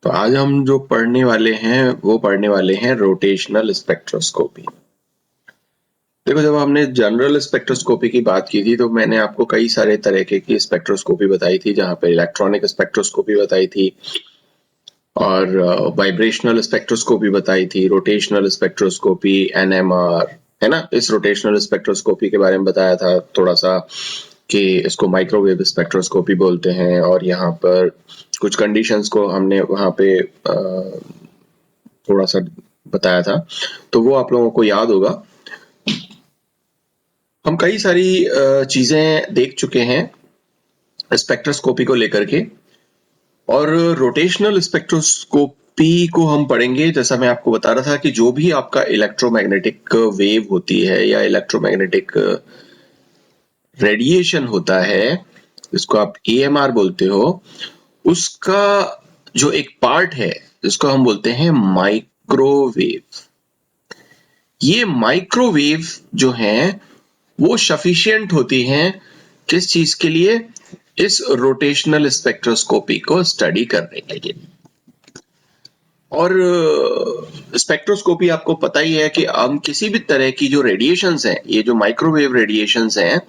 तो आज हम जो पढ़ने वाले हैं वो पढ़ने वाले हैं रोटेशनल स्पेक्ट्रोस्कोपी। देखो, जब हमने जनरल स्पेक्ट्रोस्कोपी की बात की थी तो मैंने आपको कई सारे तरीके की स्पेक्ट्रोस्कोपी बताई थी, जहां पे इलेक्ट्रॉनिक स्पेक्ट्रोस्कोपी बताई थी और वाइब्रेशनल स्पेक्ट्रोस्कोपी बताई थी, रोटेशनल स्पेक्ट्रोस्कोपी, एनएमआर, है ना। इस रोटेशनल स्पेक्ट्रोस्कोपी के बारे में बताया था थोड़ा सा कि इसको माइक्रोवेव स्पेक्ट्रोस्कोपी बोलते हैं, और यहाँ पर कुछ कंडीशंस को हमने वहाँ पे थोड़ा सा बताया था, तो वो आप लोगों को याद होगा। हम कई सारी चीजें देख चुके हैं स्पेक्ट्रोस्कोपी को लेकर के, और रोटेशनल स्पेक्ट्रोस्कोपी को हम पढ़ेंगे। जैसा मैं आपको बता रहा था कि जो भी आपका इलेक्ट्रोमैग्नेटिक वेव होती है या इलेक्ट्रोमैग्नेटिक रेडिएशन होता है, जिसको आप EMR बोलते हो, उसका जो एक पार्ट है जिसको हम बोलते हैं माइक्रोवेव। ये माइक्रोवेव जो है वो सफिशिएंट होती हैं किस चीज के लिए? इस रोटेशनल स्पेक्ट्रोस्कोपी को स्टडी करने के लिए। और स्पेक्ट्रोस्कोपी आपको पता ही है कि हम किसी भी तरह की जो रेडिएशंस हैं, ये जो माइक्रोवेव रेडिएशंस हैं,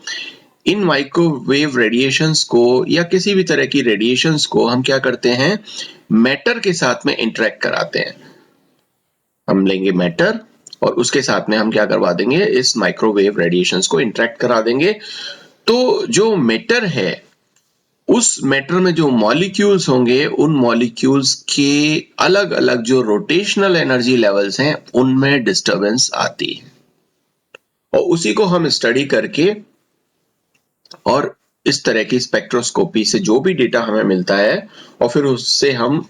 इन माइक्रोवेव रेडिएशंस को या किसी भी तरह की रेडिएशंस को हम क्या करते हैं? मैटर के साथ में इंटरेक्ट कराते हैं। हम लेंगे मैटर और उसके साथ में हम क्या करवा देंगे? इस माइक्रोवेव रेडिएशंस को इंटरेक्ट करा देंगे। तो जो मैटर है, उस मैटर में जो मॉलिक्यूल्स होंगे, उन मॉलिक्यूल्स के अलग अलग जो रोटेशनल एनर्जी लेवल्स हैं, उनमें डिस्टरबेंस आती है, और उसी को हम स्टडी करके और इस तरह की स्पेक्ट्रोस्कोपी से जो भी डेटा हमें मिलता है, और फिर उससे हम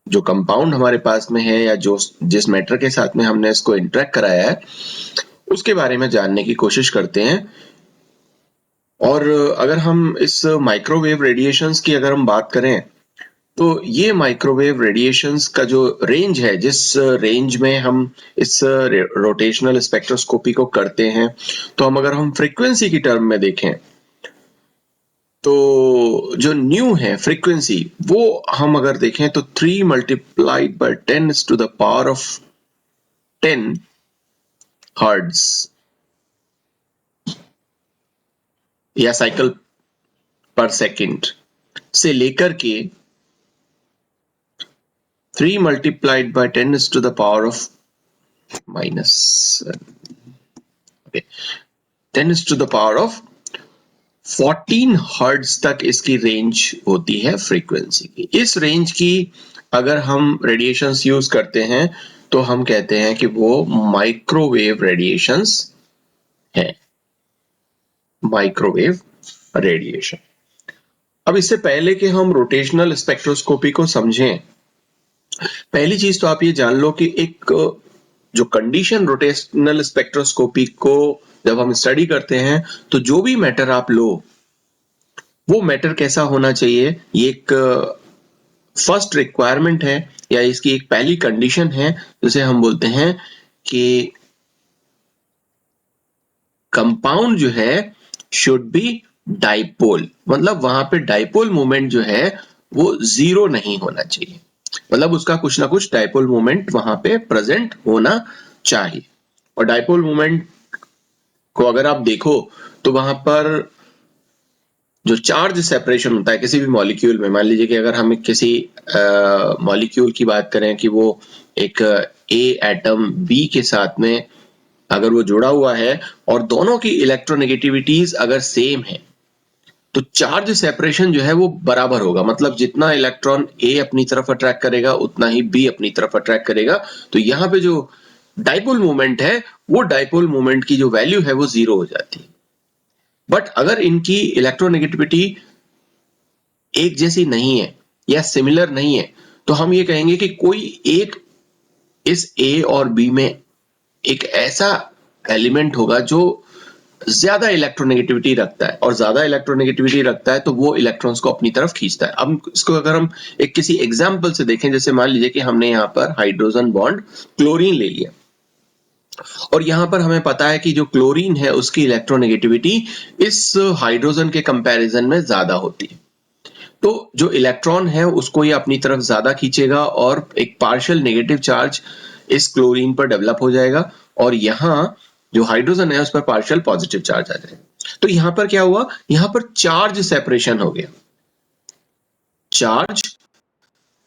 जो कंपाउंड हमारे पास में है या जो जिस मैटर के साथ में हमने इसको इंटरेक्ट कराया है, उसके बारे में जानने की कोशिश करते हैं। और अगर हम इस माइक्रोवेव रेडिएशंस की अगर हम बात करें, तो ये माइक्रोवेव रेडिएशंस का जो रेंज है, जिस रेंज में हम इस रोटेशनल स्पेक्ट्रोस्कोपी को करते हैं, तो अगर हम फ्रीक्वेंसी की टर्म में देखें, तो जो न्यू है फ्रीक्वेंसी, वो हम अगर देखें तो 3 multiplied by 10 to the power of 10 hertz या साइकिल पर सेकंड से लेकर के 3 multiplied by 10 to the power of minus 10 to the power of 14 hertz तक इसकी रेंज होती है फ्रीक्वेंसी की। इस रेंज की अगर हम रेडिएशंस यूज करते हैं तो हम कहते हैं कि वो माइक्रोवेव रेडिएशंस है। Microwave radiation. अब इससे पहले कि हम रोटेशनल स्पेक्ट्रोस्कोपी को समझें, पहली चीज तो आप ये जान लो कि एक जो कंडीशन रोटेशनल स्पेक्ट्रोस्कोपी को जब हम स्टडी करते हैं, तो जो भी मैटर आप लो, वो मैटर कैसा होना चाहिए, ये एक फर्स्ट रिक्वायरमेंट है या इसकी एक पहली कंडीशन है, जिसे हम बोलते हैं कि कंपाउंड जो है शुड बी डाइपोल। मतलब वहां पे डाइपोल मोमेंट जो है वो जीरो नहीं होना चाहिए, मतलब उसका कुछ ना कुछ डाइपोल मोमेंट वहां पे प्रेजेंट होना चाहिए। और डाइपोल मोमेंट को अगर आप देखो तो वहां पर जो चार्ज सेपरेशन होता है किसी भी मॉलिक्यूल में, मान लीजिए कि अगर हम किसी मॉलिक्यूल की बात करें कि वो एक ए एटम बी के साथ में अगर वो जुड़ा हुआ है और दोनों की इलेक्ट्रोनेगेटिविटीज अगर सेम है, तो चार्ज सेपरेशन जो है वो बराबर होगा। मतलब जितना इलेक्ट्रॉन ए अपनी तरफ अट्रैक्ट करेगा उतना ही बी अपनी तरफ अट्रैक्ट करेगा। तो यहाँ पे जो डाइपोल मोमेंट है, वो डाइपोल मोमेंट की जो वैल्यू है वो जीरो हो जाती है। बट अगर इनकी इलेक्ट्रोनेगेटिविटी एक जैसी नहीं है या सिमिलर नहीं है, तो हम ये कहेंगे कि कोई एक इस ए और बी में एक ऐसा एलिमेंट होगा जो ज्यादा इलेक्ट्रोनेगेटिविटी रखता है, और ज्यादा इलेक्ट्रोनेगेटिविटी रखता है तो वो इलेक्ट्रॉन्स को अपनी तरफ खींचता है। अब इसको अगर हम एक किसी एग्जांपल से देखें, जैसे मान लीजिए कि हमने यहाँ पर हाइड्रोजन बॉन्ड क्लोरीन ले लिया, और यहां पर हमें पता है कि जो क्लोरीन है उसकी इलेक्ट्रोनेगेटिविटी इस हाइड्रोजन के कंपैरिजन में ज्यादा होती है। तो जो इलेक्ट्रॉन है उसको ये अपनी तरफ ज्यादा खींचेगा और एक पार्शियल नेगेटिव चार्ज इस क्लोरीन पर डेवलप हो जाएगा और यहाँ जो हाइड्रोजन है उस पर पार्शियल पॉजिटिव चार्ज आ जाएगा। तो यहाँ पर क्या हुआ, यहाँ पर चार्ज सेपरेशन हो गया, चार्ज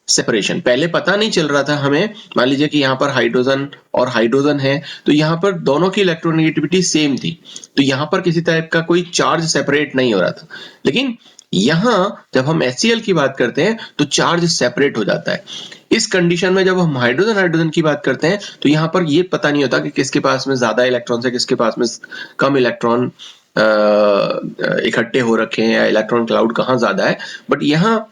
सेपरेशन। पहले पता नहीं चल रहा था हमें, मान लीजिए कि यहाँ पर हाइड्रोजन और हाइड्रोजन है तो यहाँ पर दोनों की इलेक्ट्रोनेगेटिविटी सेम थी, तो यहाँ पर किसी टाइप का कोई चार्ज सेपरेट नहीं हो रहा था। लेकिन यहाँ जब हम HCl की बात करते हैं तो चार्ज सेपरेट हो जाता है। इस कंडीशन में जब हम हाइड्रोजन हाइड्रोजन की बात करते हैं तो यहाँ पर ये पता नहीं होता कि किसके पास में ज्यादा इलेक्ट्रॉन है, किसके पास में कम इलेक्ट्रॉन इकट्ठे हो रखे हैं या इलेक्ट्रॉन क्लाउड कहाँ ज्यादा है। बट यहाँ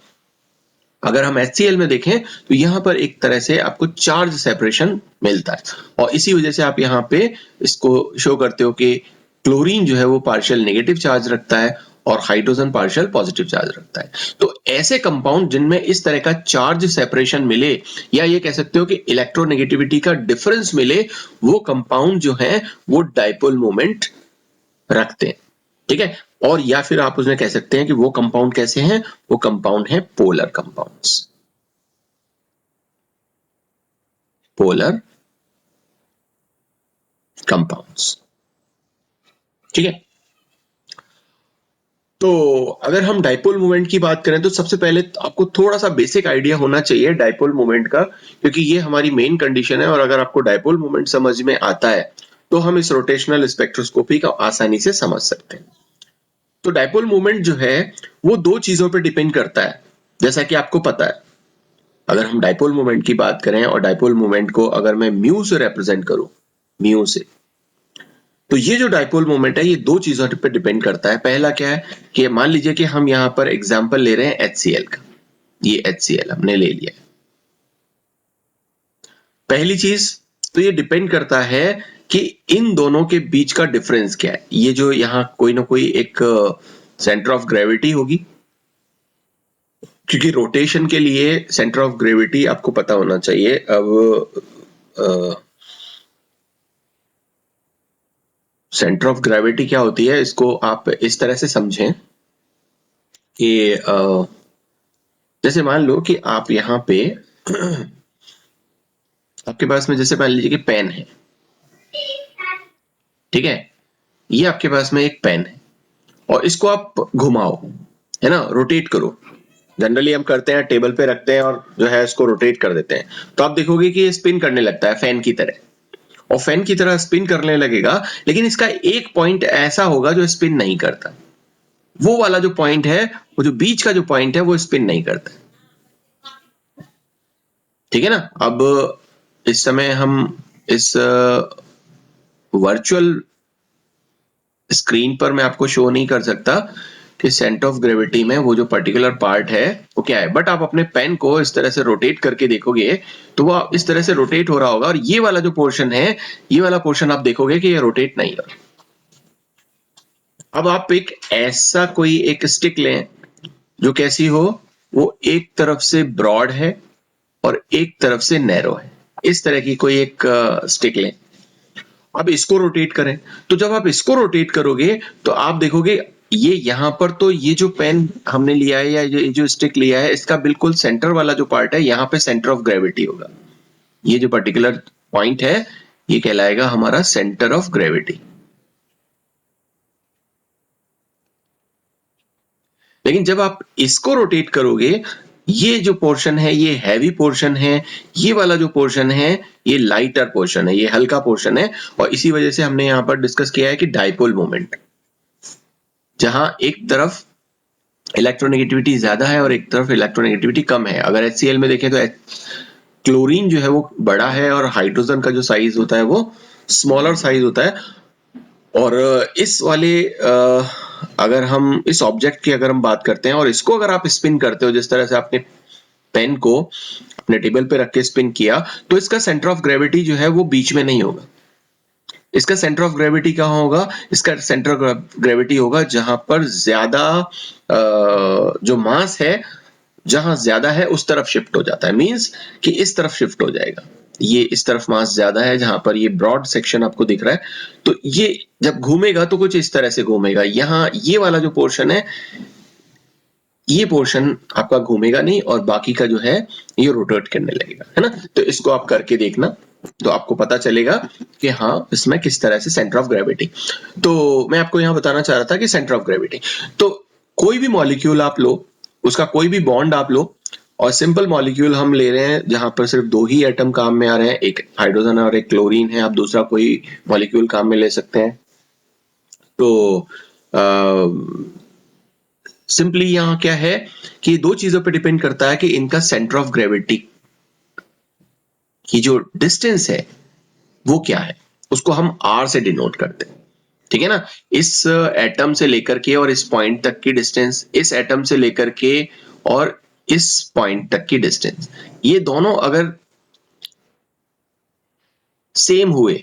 अगर हम HCl में देखें तो यहाँ पर एक तरह से आपको चार्ज सेपरेशन मिलता है और इसी वजह से आप यहाँ पे इसको शो करते हो कि क्लोरीन जो है वो पार्शियल नेगेटिव चार्ज रखता है और हाइड्रोजन पार्शियल पॉजिटिव चार्ज रखता है। तो ऐसे कंपाउंड जिनमें इस तरह का चार्ज सेपरेशन मिले या ये कह सकते हो कि इलेक्ट्रोनेगेटिविटी का डिफरेंस मिले, वो कंपाउंड जो है वो डाइपोल मोमेंट रखते हैं, ठीक है। और या फिर आप उसमें कह सकते हैं कि वो कंपाउंड कैसे हैं, वो कंपाउंड है पोलर कंपाउंड्स, पोलर कंपाउंड्स, ठीक है। तो अगर हम डाइपोल मोमेंट की बात करें तो सबसे पहले आपको थोड़ा सा बेसिक आइडिया होना चाहिए डाइपोल मोमेंट का, क्योंकि ये हमारी मेन कंडीशन है और अगर आपको डाइपोल मोमेंट समझ में आता है तो हम इस रोटेशनल स्पेक्ट्रोस्कोपी का आसानी से समझ सकते हैं। तो डाइपोल मोमेंट जो है वो दो चीजों पर डिपेंड करता है, जैसा कि आपको पता है। अगर हम डाइपोल मोमेंट की बात करें और डाइपोल मोमेंट को अगर मैं म्यू से रिप्रेजेंट करूं, म्यू से, तो ये जो डाइपोल मोमेंट है ये दो चीजों पर डिपेंड करता है। पहला क्या है कि मान लीजिए कि हम यहां पर एग्जांपल ले रहे हैं HCl का, ये HCl हमने ले लिया है। पहली चीज तो ये डिपेंड करता है कि इन दोनों के बीच का डिफरेंस क्या है। ये जो यहां कोई ना कोई एक सेंटर ऑफ ग्रेविटी होगी, क्योंकि रोटेशन के लिए सेंटर ऑफ ग्रेविटी आपको पता होना चाहिए। अब सेंटर ऑफ ग्रेविटी क्या होती है, इसको आप इस तरह से समझें कि जैसे मान लो कि आप यहाँ पे आपके पास में जैसे मान लीजिए कि पेन है, ठीक है। ये आपके पास में एक पेन है और इसको आप घुमाओ, है ना, रोटेट करो। जनरली हम करते हैं, टेबल पे रखते हैं और जो है इसको रोटेट कर देते हैं, तो आप देखोगे कि ये स्पिन करने लगता है फैन की तरह, और फैन की तरह स्पिन करने लगेगा। लेकिन इसका एक पॉइंट ऐसा होगा जो स्पिन नहीं करता, वो वाला जो पॉइंट है, वो जो बीच का जो पॉइंट है वो स्पिन नहीं करता, ठीक है ना। अब इस समय हम इस वर्चुअल स्क्रीन पर मैं आपको शो नहीं कर सकता कि सेंटर ऑफ ग्रेविटी में वो जो पर्टिकुलर पार्ट है वो क्या है, बट आप अपने पेन को इस तरह से रोटेट करके देखोगे तो वो इस तरह से रोटेट हो रहा होगा और ये वाला जो पोर्शन है, ये वाला पोर्शन आप देखोगे कि ये रोटेट नहीं हो रहा। अब आप एक ऐसा कोई एक स्टिक लें जो कैसी हो, वो एक तरफ से ब्रॉड है और एक तरफ से नैरो है, इस तरह की कोई एक स्टिक लें। अब इसको रोटेट करें, तो जब आप इसको रोटेट करोगे तो आप देखोगे ये यहां पर, तो ये जो पेन हमने लिया है या ये जो स्टिक लिया है, इसका बिल्कुल सेंटर वाला जो पार्ट है, यहां पे सेंटर ऑफ ग्रेविटी होगा। ये जो पर्टिकुलर पॉइंट है ये कहलाएगा हमारा सेंटर ऑफ ग्रेविटी। लेकिन जब आप इसको रोटेट करोगे, ये जो पोर्शन है ये हैवी पोर्शन है, ये वाला जो पोर्शन है ये लाइटर पोर्शन है, ये हल्का पोर्शन है। और इसी वजह से हमने यहां पर डिस्कस किया है कि डाइपोल मोमेंट, जहां एक तरफ इलेक्ट्रोनेगेटिविटी ज्यादा है और एक तरफ इलेक्ट्रोनेगेटिविटी कम है। अगर HCl में देखें तो क्लोरीन जो है वो बड़ा है और हाइड्रोजन का जो साइज होता है वो स्मॉलर साइज होता है। और इस वाले अगर हम इस ऑब्जेक्ट की अगर हम बात करते हैं और इसको अगर आप स्पिन करते हो, जिस तरह से आपने पेन को अपने टेबल पे रख के स्पिन किया, तो इसका सेंटर ऑफ ग्रेविटी जो है वो बीच में नहीं होगा। इसका सेंटर ऑफ ग्रेविटी कहाँ होगा, इसका सेंटर ऑफ ग्रेविटी होगा जहां पर ज्यादा जो मास है, जहां ज्यादा है उस तरफ शिफ्ट हो जाता है। मींस कि इस तरफ शिफ्ट हो जाएगा, ये इस तरफ मास ज्यादा है जहां पर ये ब्रॉड सेक्शन आपको दिख रहा है, तो ये जब घूमेगा तो कुछ इस तरह से घूमेगा। यहाँ ये वाला जो पोर्शन है ये पोर्शन आपका घूमेगा नहीं और बाकी का जो है ये रोटेट करने लगेगा, है ना। तो इसको आप करके देखना तो आपको पता चलेगा कि हाँ इसमें किस तरह से सेंटर ऑफ ग्रेविटी। तो मैं आपको यहाँ बताना चाह रहा था कि सेंटर ऑफ ग्रेविटी, तो कोई भी मॉलिक्यूल आप लो, उसका कोई भी बॉन्ड आप लो, और सिंपल मॉलिक्यूल हम ले रहे हैं जहां पर सिर्फ दो ही एटम काम में आ रहे हैं, एक हाइड्रोजन और एक क्लोरीन है, आप दूसरा कोई मॉलिक्यूल काम में ले सकते हैं। तो सिंपली यहाँ क्या है कि दो चीजों पे डिपेंड करता है कि इनका सेंटर ऑफ ग्रेविटी की जो डिस्टेंस है वो क्या है, उसको हम आर से डिनोट करते हैं, ठीक है ना। इस एटम से लेकर के और इस पॉइंट तक की डिस्टेंस, इस एटम से लेकर के और इस पॉइंट तक की डिस्टेंस, ये दोनों अगर सेम हुए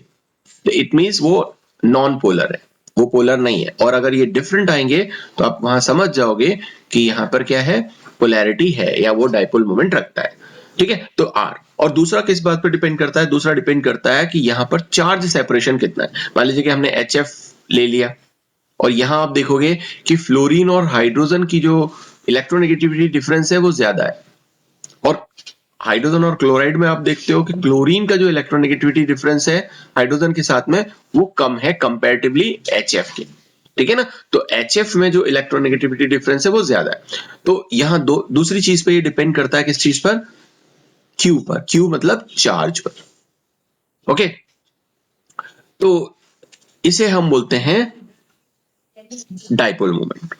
तो इट मींस वो नॉन पोलर है, वो पोलर नहीं है। और अगर ये डिफरेंट आएंगे तो आप वहां समझ जाओगे कि यहाँ पर क्या है, पोलैरिटी है या वो डाइपोल मोमेंट रखता है, ठीक है। तो आर, और दूसरा किस बात पर डिपेंड करता है, दूसरा डिपेंड करता है कि यहाँ पर चार्ज सेपरेशन कितना है। मान लीजिए कि हमने HF ले लिया और यहां आप देखोगे कि फ्लोरीन और हाइड्रोजन की जो इलेक्ट्रोनेगेटिविटी डिफरेंस है वो ज्यादा है, और हाइड्रोजन और क्लोराइड में आप देखते हो कि क्लोरीन का जो इलेक्ट्रोनेगेटिविटी डिफरेंस है हाइड्रोजन के साथ में वो कम है कंपैरेटिवली HF के, ठीक है ना। तो HF में जो इलेक्ट्रोनेगेटिविटी डिफरेंस है वो ज्यादा है। तो यहाँ दूसरी चीज पे ये डिपेंड करता है, किस चीज पर, Q पर। Q मतलब चार्ज पर, ओके। तो इसे हम बोलते हैं डाइपोल मोमेंट,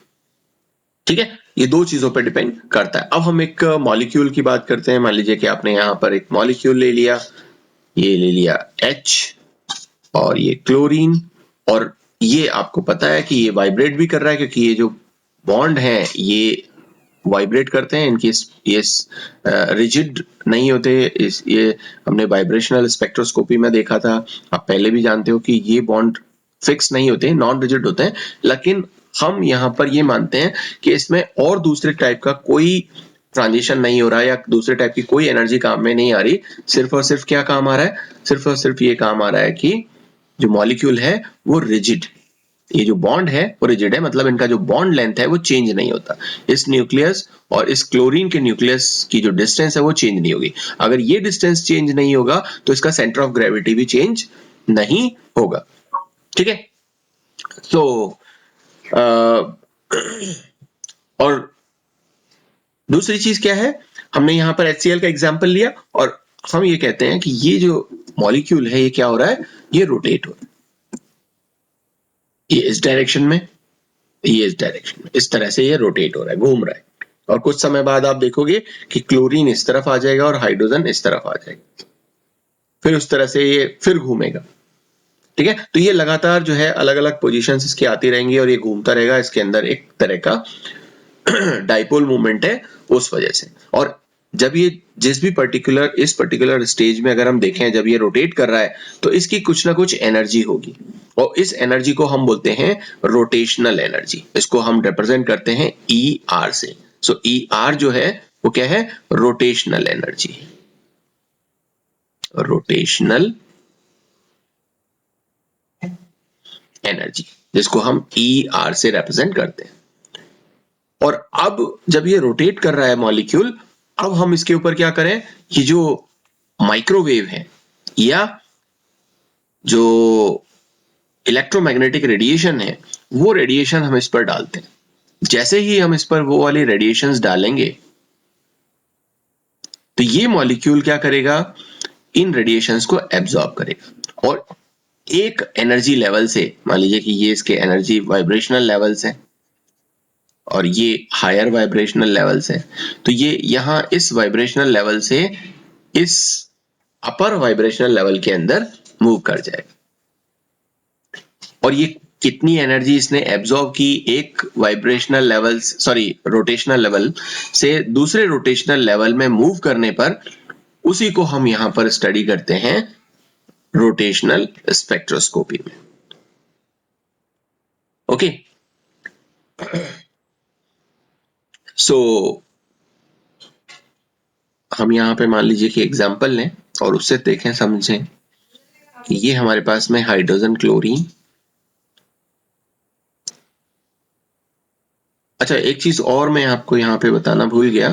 ठीक है। ये दो चीजों पर डिपेंड करता है। अब हम एक मॉलिक्यूल की बात करते हैं। मान लीजिए कि आपने यहाँ पर एक मॉलिक्यूल ले लिया, ये ले लिया H और ये क्लोरीन, और ये आपको पता है कि ये वाइब्रेट भी कर रहा है क्योंकि ये जो बॉन्ड है ये वाइब्रेट करते हैं, इनकी ये रिजिड नहीं होते। ये हमने वाइब्रेशनल स्पेक्ट्रोस्कोपी में देखा था, आप पहले भी जानते हो कि ये बॉन्ड फिक्स नहीं होते, नॉन रिजिड होते हैं। लेकिन हम यहाँ पर ये मानते हैं कि इसमें और दूसरे टाइप का कोई ट्रांजिशन नहीं हो रहा है या दूसरे टाइप की कोई एनर्जी काम में नहीं आ रही, सिर्फ और सिर्फ क्या काम आ रहा है, सिर्फ और सिर्फ ये काम आ रहा है कि जो मॉलिक्यूल है वो रिजिड, ये जो बॉन्ड है वो रिजिड है, मतलब इनका जो बॉन्ड लेंथ है वो चेंज नहीं होता। इस न्यूक्लियस और इस क्लोरीन के न्यूक्लियस की जो डिस्टेंस है वो चेंज नहीं होगी। अगर ये डिस्टेंस चेंज नहीं होगा तो इसका सेंटर ऑफ ग्रेविटी भी चेंज नहीं होगा, ठीक है। तो और दूसरी चीज क्या है, हमने यहाँ पर HCl का एग्जांपल लिया और हम ये कहते हैं कि ये जो मॉलिक्यूल है ये क्या हो रहा है, ये रोटेट हो रहा है, ये इस डायरेक्शन में, ये इस डायरेक्शन में, इस तरह से ये रोटेट हो रहा है, घूम रहा है। और कुछ समय बाद आप देखोगे कि क्लोरीन इस तरफ आ जाएगा और हाइड्रोजन इस तरफ आ जाएगा, फिर उस तरह से ये फिर घूमेगा, ठीक है। तो ये लगातार जो है अलग अलग पोजीशंस इसकी आती रहेंगी और ये घूमता रहेगा, इसके अंदर एक तरह का डाइपोल मूवमेंट है उस वजह से। और जब ये जिस भी इस पर्टिकुलर स्टेज में अगर हम देखें, जब ये रोटेट कर रहा है तो इसकी कुछ ना कुछ एनर्जी होगी, और इस एनर्जी को हम बोलते हैं रोटेशनल एनर्जी। इसको हम रिप्रेजेंट करते हैं ER से। सो ER जो है वो क्या है, रोटेशनल एनर्जी, रोटेशनल एनर्जी, जिसको हम ER से रिप्रेजेंट करते हैं। और अब जब ये रोटेट कर रहा है मॉलिक्यूल, अब हम इसके ऊपर क्या करें, ये जो माइक्रोवेव है या जो इलेक्ट्रोमैग्नेटिक रेडिएशन है वो रेडिएशन हम इस पर डालते हैं। जैसे ही हम इस पर वो वाली रेडिएशंस डालेंगे तो ये मॉलिक्यूल क्या करेगा, इन रेडिएशंस को एब्जॉर्ब करेगा और एक एनर्जी लेवल से, मान लीजिए कि ये इसके एनर्जी वाइब्रेशनल लेवल्स हैं और ये हायर वाइब्रेशनल लेवल्स हैं, तो ये यहाँ इस वाइब्रेशनल लेवल से इस अपर वाइब्रेशनल लेवल के अंदर मूव कर जाएगा। और ये कितनी एनर्जी इसने एब्जॉर्ब की, एक वाइब्रेशनल लेवल रोटेशनल लेवल से दूसरे रोटेशनल लेवल में मूव करने पर, उसी को हम यहां पर स्टडी करते हैं रोटेशनल स्पेक्ट्रोस्कोपी में, ओके। सो हम यहां पे मान लीजिए कि एग्जांपल लें और उससे देखें, समझें कि ये हमारे पास में हाइड्रोजन क्लोरीन अच्छा, एक चीज और मैं आपको यहाँ पे बताना भूल गया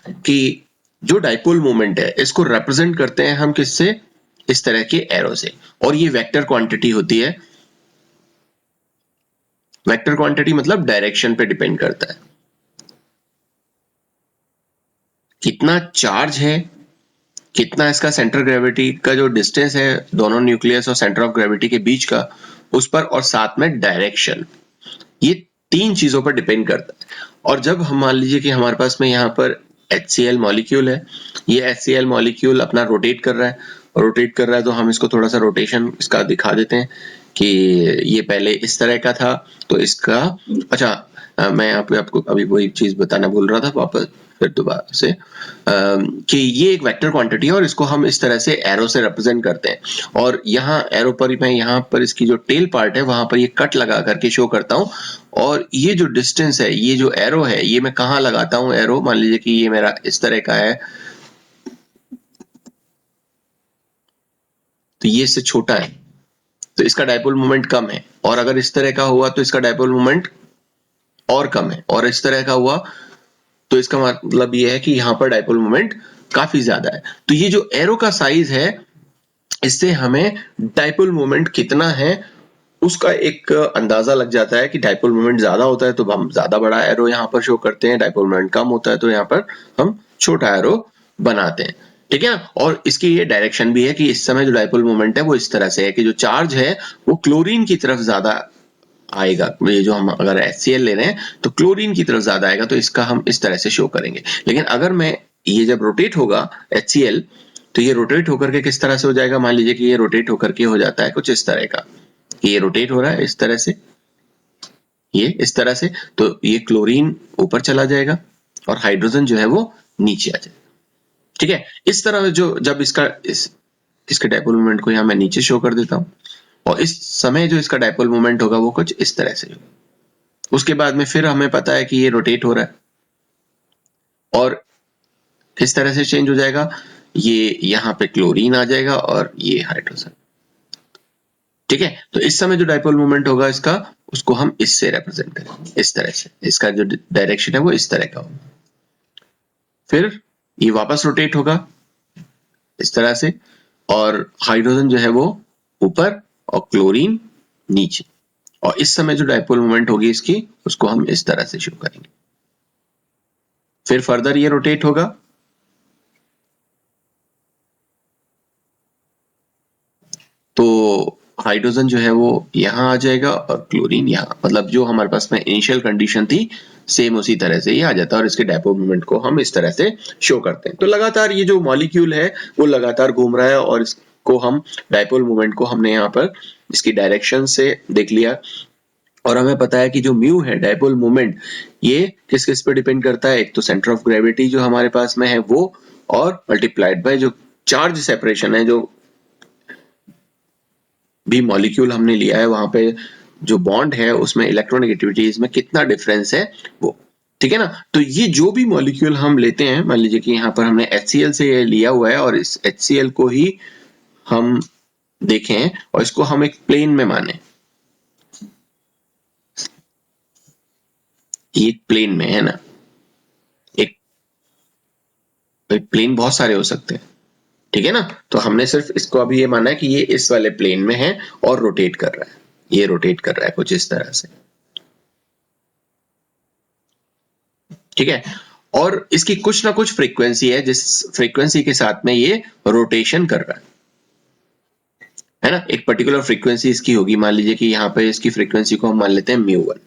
कि जो डाइपोल मोमेंट है इसको रिप्रेजेंट करते हैं हम किससे, इस तरह के एरो से, और ये वेक्टर क्वांटिटी होती है। वेक्टर क्वांटिटी मतलब डायरेक्शन पे डिपेंड करता है, कितना चार्ज है, कितना इसका सेंटर ग्रेविटी का जो डिस्टेंस है दोनों न्यूक्लियस और सेंटर ऑफ ग्रेविटी के बीच का, उस पर, और साथ में डायरेक्शन, ये तीन चीजों पर डिपेंड करता है। और जब हम मान लीजिए कि हमारे पास में यहाँ पर HCl मॉलिक्यूल है, ये HCl मॉलिक्यूल अपना रोटेट कर रहा है, रोटेट कर रहा है तो हम इसको थोड़ा सा रोटेशन इसका दिखा देते हैं कि ये पहले इस तरह का था, तो इसका, अच्छा मैं आपको अभी वही चीज बताना भूल रहा था वापस फिर दोबारा से, कि ये एक वेक्टर क्वांटिटी है और इसको हम इस तरह से एरो से रिप्रेजेंट करते हैं। और यहाँ एरो पर मैं यहाँ पर इसकी जो टेल पार्ट है वहां पर ये कट लगा करके शो करता हूँ, और ये जो डिस्टेंस है, ये जो एरो है, ये मैं कहाँ लगाता हूँ एरो, मान लीजिए कि ये मेरा इस तरह का है, तो ये इससे छोटा है तो इसका डाइपोल मोमेंट कम है, और अगर इस तरह का हुआ तो इसका डाइपोल मोमेंट और कम है, और इस तरह का हुआ तो इसका मतलब ये है कि यहाँ पर डाइपोल मोमेंट काफी ज्यादा है। तो ये जो एरो का साइज है, इससे हमें डाइपोल मोमेंट कितना है उसका एक अंदाजा लग जाता है कि डाइपोल मोमेंट ज्यादा होता है तो हम ज्यादा बड़ा एरो यहाँ पर शो करते हैं, डाइपोल मोमेंट कम होता है तो यहाँ पर हम छोटा एरो बनाते हैं, ठीक है। और इसकी ये डायरेक्शन भी है कि इस समय जो डाइपोल मोमेंट है वो इस तरह से है कि जो चार्ज है वो क्लोरीन की तरफ ज्यादा आएगा, ये जो हम अगर HCl ले रहे हैं तो क्लोरीन की तरफ ज्यादा आएगा, तो इसका हम इस तरह से शो करेंगे। लेकिन अगर मैं, ये जब रोटेट होगा HCl, तो ये रोटेट होकर के किस तरह से हो जाएगा, मान लीजिए कि ये रोटेट होकर के हो जाता है कुछ इस तरह का, ये रोटेट हो रहा है इस तरह से, ये इस तरह से, तो ये क्लोरीन ऊपर चला जाएगा और हाइड्रोजन जो है वो नीचे आ जाएगा, ठीक है। इस तरह जो जब इसके डाइपोल मोमेंट को यहाँ मैं नीचे शो कर देता हूँ, और इस समय जो इसका डाइपोल मोमेंट होगा वो कुछ इस तरह से होगा। उसके बाद में फिर हमें पता है कि ये रोटेट हो रहा है और किस तरह से चेंज हो जाएगा, ये यहाँ पे क्लोरीन आ जाएगा और ये हाइड्रोजन, ठीक है। तो इस समय जो डाइपोल मोमेंट होगा इसका, उसको हम इससे रिप्रेजेंट करेंगे, इस तरह से, इसका जो डायरेक्शन है वो इस तरह का होगा। फिर ये वापस रोटेट होगा इस तरह से, और हाइड्रोजन जो है वो ऊपर और क्लोरीन नीचे, और इस समय जो डाइपोल मोमेंट होगी इसकी, उसको हम इस तरह से शो करेंगे। फिर फर्दर ये रोटेट होगा, तो हाइड्रोजन जो है वो यहाँ आ जाएगा और क्लोरीन यहाँ, मतलब जो हमारे पास में इनिशियल कंडीशन थी सेम उसी तरह से ये आ जाता है, और इसके डाइपोल मोमेंट को हम इस तरह से शो करते हैं। तो लगातार ये जो मॉलिक्यूल है वो लगातार घूम रहा है, और इसको हम डाइपोल मोमेंट को हमने यहाँ पर इसकी डायरेक्शन से देख लिया, और हमें पता है कि जो म्यू है डाइपोल मोमेंट, ये किस किस पे डिपेंड करता है, एक तो सेंटर ऑफ ग्रेविटी जो हमारे पास में है वो, और मल्टीप्लाइड बाय जो चार्ज सेपरेशन है, जो भी मॉलिक्यूल हमने लिया है वहां पे जो बॉन्ड है उसमें इलेक्ट्रोनेगेटिविटीज में कितना डिफरेंस है वो, ठीक है ना। तो ये जो भी मॉलिक्यूल हम लेते हैं, मान लीजिए कि यहाँ पर हमने HCl से ये लिया हुआ है और इस HCl को ही हम देखें और इसको हम एक प्लेन में माने, ये प्लेन में है ना, एक प्लेन बहुत सारे हो सकते हैं, ठीक है ना। तो हमने सिर्फ इसको अभी ये माना है कि ये इस वाले प्लेन में है और रोटेट कर रहा है, ये रोटेट कर रहा है कुछ इस तरह से, ठीक है। और इसकी कुछ ना कुछ फ्रीक्वेंसी है जिस फ्रीक्वेंसी के साथ में ये रोटेशन कर रहा है ना, एक पर्टिकुलर फ्रीक्वेंसी इसकी होगी, मान लीजिए कि यहाँ पे इसकी फ्रीक्वेंसी को हम मान लेते हैं μ1,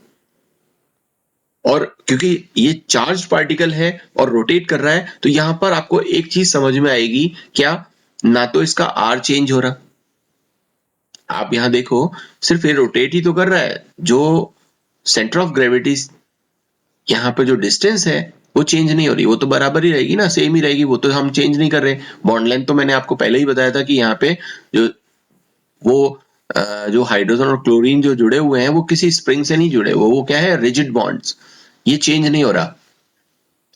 और क्योंकि ये चार्ज पार्टिकल है और रोटेट कर रहा है तो यहां पर आपको एक चीज समझ में आएगी क्या, ना तो इसका आर चेंज हो रहा, आप यहां देखो सिर्फ ये रोटेट ही तो कर रहा है, जो सेंटर ऑफ ग्रेविटी यहाँ पे जो डिस्टेंस है वो चेंज नहीं हो रही, वो तो बराबर ही रहेगी ना, सेम ही रहेगी, वो तो हम चेंज नहीं कर रहे। बॉन्ड लेंथ तो मैंने आपको पहले ही बताया था कि यहाँ पे जो वो जो हाइड्रोजन और क्लोरीन जो जुड़े हुए हैं वो किसी स्प्रिंग से नहीं जुड़े, वो क्या है, रिजिड बॉन्ड्स, ये चेंज नहीं हो रहा।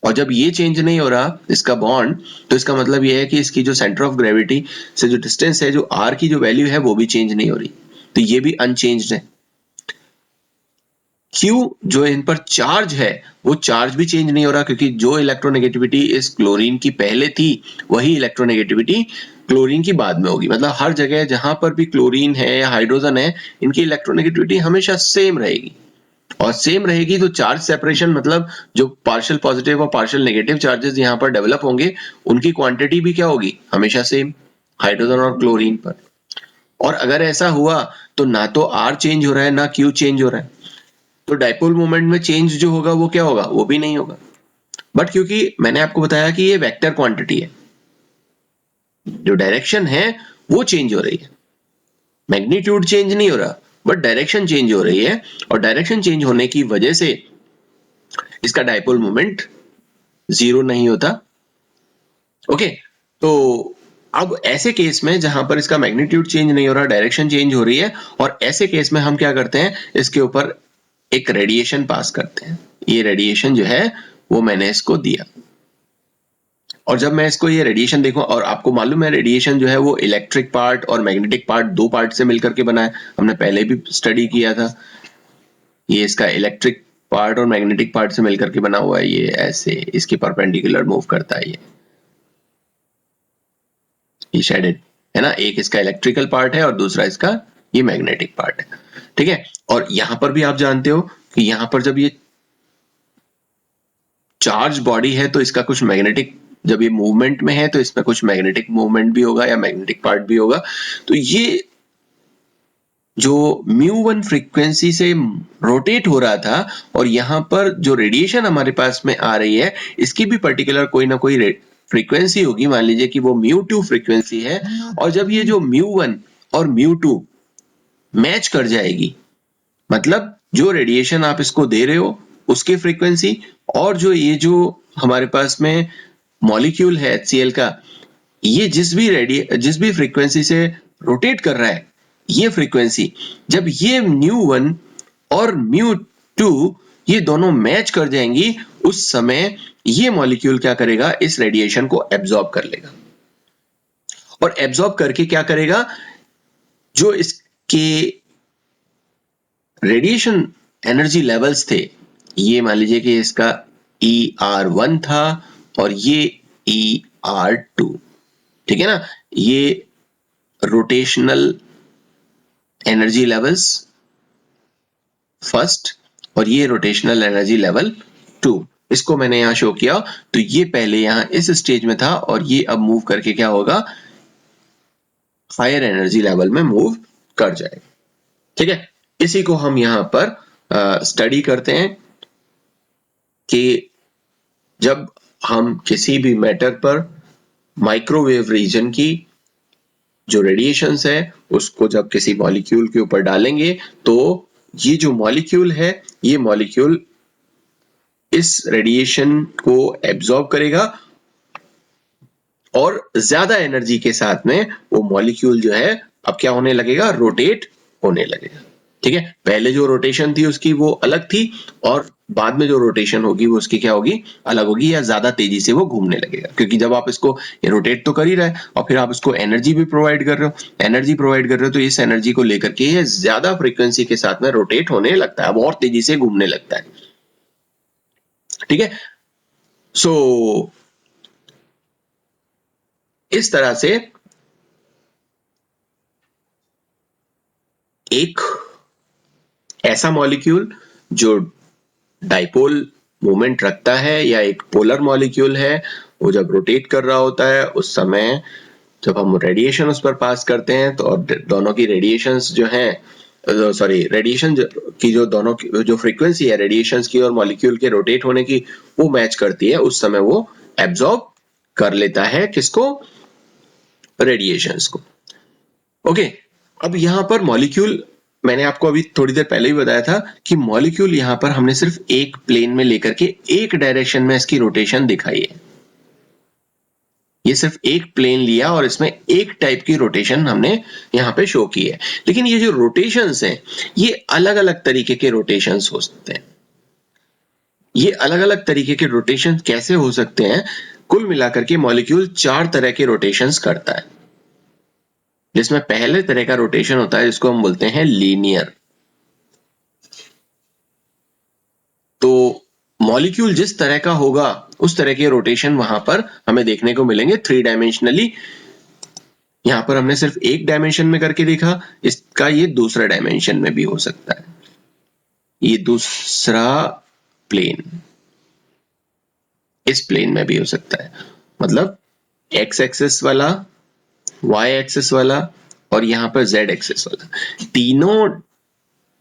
और जब ये चेंज नहीं हो रहा इसका बॉन्ड, तो इसका मतलब ये है कि इसकी जो सेंटर ऑफ ग्रेविटी से जो डिस्टेंस है, जो आर की जो वैल्यू है वो भी चेंज नहीं हो रही, तो ये भी अनचेंज्ड है। Q जो इन पर चार्ज है वो चार्ज भी चेंज नहीं हो रहा, क्योंकि जो इलेक्ट्रोनेगेटिविटी इस क्लोरीन की पहले थी वही इलेक्ट्रोनेगेटिविटी क्लोरीन की बाद में होगी। मतलब हर जगह जहां पर भी क्लोरीन है या हाइड्रोजन है, इनकी इलेक्ट्रोनेगेटिविटी हमेशा सेम रहेगी। और सेम रहेगी तो चार्ज सेपरेशन, मतलब जो पार्शियल पॉजिटिव और पार्शियल नेगेटिव चार्जेस यहाँ पर डेवलप होंगे उनकी क्वांटिटी भी क्या होगी, हमेशा सेम, हाइड्रोजन और क्लोरीन पर। और अगर ऐसा हुआ तो ना तो R चेंज हो रहा है ना Q चेंज हो रहा है, तो डाइपोल मोमेंट में चेंज जो होगा वो क्या होगा, वो भी नहीं होगा। बट क्योंकि मैंने आपको बताया कि ये वेक्टर क्वांटिटी है, जो डायरेक्शन है वो चेंज हो रही है, मैग्नीट्यूड चेंज नहीं हो रहा बट डायरेक्शन चेंज हो रही है, और डायरेक्शन चेंज होने की वजह से इसका डाइपोल मोमेंट जीरो नहीं होता। ओके, तो अब ऐसे केस में जहां पर इसका मैग्नीट्यूड चेंज नहीं हो रहा, डायरेक्शन चेंज हो रही है, और ऐसे केस में हम क्या करते हैं, इसके ऊपर एक रेडिएशन पास करते हैं। ये रेडिएशन जो है वो मैंने इसको दिया, और जब मैं इसको ये रेडिएशन देखूं, और आपको मालूम है रेडिएशन जो है वो इलेक्ट्रिक पार्ट और मैग्नेटिक पार्ट, दो पार्ट से मिलकर के बना है, हमने पहले भी स्टडी किया था। ये इसका इलेक्ट्रिक पार्ट और मैग्नेटिक पार्ट से मिलकर के बना हुआ है, ये ऐसे इसके परपेंडिकुलर मूव करता है ये शेडेड है ना। एक इसका इलेक्ट्रिकल पार्ट है और दूसरा इसका ये मैग्नेटिक पार्ट है, ठीक है। और यहां पर भी आप जानते हो कि यहां पर जब ये चार्ज बॉडी है तो इसका कुछ मैग्नेटिक, जब ये मूवमेंट में है तो इसमें कुछ मैग्नेटिक मूवमेंट भी होगा या मैग्नेटिक पार्ट भी होगा। तो ये जो μ1 फ्रीक्वेंसी से रोटेट हो रहा था, और यहाँ पर जो रेडिएशन हमारे पास में आ रही है इसकी भी पर्टिकुलर कोई ना कोई फ्रीक्वेंसी होगी। मान लीजिए कि वो μ2 फ्रीक्वेंसी है, और जब ये जो μ1 और μ2 मैच कर जाएगी, मतलब जो रेडिएशन आप इसको दे रहे हो उसकी फ्रीक्वेंसी, और जो ये जो हमारे पास में मॉलिक्यूल है HCl का, ये जिस भी फ्रीक्वेंसी से रोटेट कर रहा है, ये फ्रीक्वेंसी जब ये μ1 और μ2 ये दोनों मैच कर जाएंगी, उस समय ये मॉलिक्यूल क्या करेगा, इस रेडिएशन को एब्जॉर्ब कर लेगा, और एब्जॉर्ब करके क्या करेगा, जो इसके रेडिएशन एनर्जी लेवल्स थे, ये मान लीजिए कि इसका ER1 था और ये ER2, ठीक है ना। ये रोटेशनल एनर्जी लेवल्स फर्स्ट और ये रोटेशनल एनर्जी लेवल 2, इसको मैंने यहां शो किया। तो ये पहले यहां इस स्टेज में था और ये अब मूव करके क्या होगा, हायर एनर्जी लेवल में मूव कर जाएगा, ठीक है। इसी को हम यहां पर स्टडी करते हैं कि जब हम किसी भी मैटर पर माइक्रोवेव रीजन की जो रेडिएशंस है उसको जब किसी मॉलिक्यूल के ऊपर डालेंगे, तो ये जो मॉलिक्यूल है ये मॉलिक्यूल इस रेडिएशन को एब्जॉर्ब करेगा, और ज्यादा एनर्जी के साथ में वो मॉलिक्यूल जो है अब क्या होने लगेगा, रोटेट होने लगेगा, ठीक है। पहले जो रोटेशन थी उसकी वो अलग थी, और बाद में जो रोटेशन होगी वो उसकी क्या होगी, अलग होगी, या ज्यादा तेजी से वो घूमने लगेगा, क्योंकि जब आप इसको रोटेट तो कर ही रहे हैं और फिर आप इसको एनर्जी भी प्रोवाइड कर रहे हो, एनर्जी प्रोवाइड कर रहे हो, तो इस एनर्जी को लेकर के ये ज्यादा फ्रीक्वेंसी के साथ में रोटेट होने लगता है, अब और तेजी से घूमने लगता है, ठीक है। सो इस तरह से एक ऐसा मॉलिक्यूल जो डाइपोल मोमेंट रखता है या एक पोलर मॉलिक्यूल है, वो जब रोटेट कर रहा होता है उस समय जब हम रेडिएशन उस पर पास करते हैं, तो दोनों की रेडिएशंस जो हैं, सॉरी रेडिएशन की जो दोनों की जो फ्रीक्वेंसी है रेडिएशंस की और मॉलिक्यूल के रोटेट होने की, वो मैच करती है, उस समय वो एब्जॉर्ब कर लेता है किसको, रेडिएशंस को। ओके, अब यहां पर मॉलिक्यूल, मैंने आपको अभी थोड़ी देर पहले ही बताया था कि मॉलिक्यूल यहां पर हमने सिर्फ एक प्लेन में लेकर के एक डायरेक्शन में इसकी रोटेशन दिखाई है, ये सिर्फ एक प्लेन लिया और इसमें एक टाइप की रोटेशन हमने यहाँ पे शो की है। लेकिन ये जो रोटेशंस हैं ये अलग अलग तरीके के रोटेशंस हो सकते हैं। ये अलग अलग तरीके के रोटेशन कैसे हो सकते हैं, कुल मिलाकर के मॉलिक्यूल 4 तरह के रोटेशंस करता है, जिसमें पहले तरह का रोटेशन होता है जिसको हम बोलते हैं लीनियर। तो मॉलिक्यूल जिस तरह का होगा उस तरह के रोटेशन वहां पर हमें देखने को मिलेंगे 3 डायमेंशनली। यहां पर हमने सिर्फ एक डायमेंशन में करके देखा, इसका ये दूसरा डायमेंशन में भी हो सकता है। ये दूसरा प्लेन इस प्लेन में भी हो सकता है, मतलब एक्स एक्सिस वाला, वाई एक्सिस वाला और यहाँ पर जेड एक्सिस वाला, तीनों,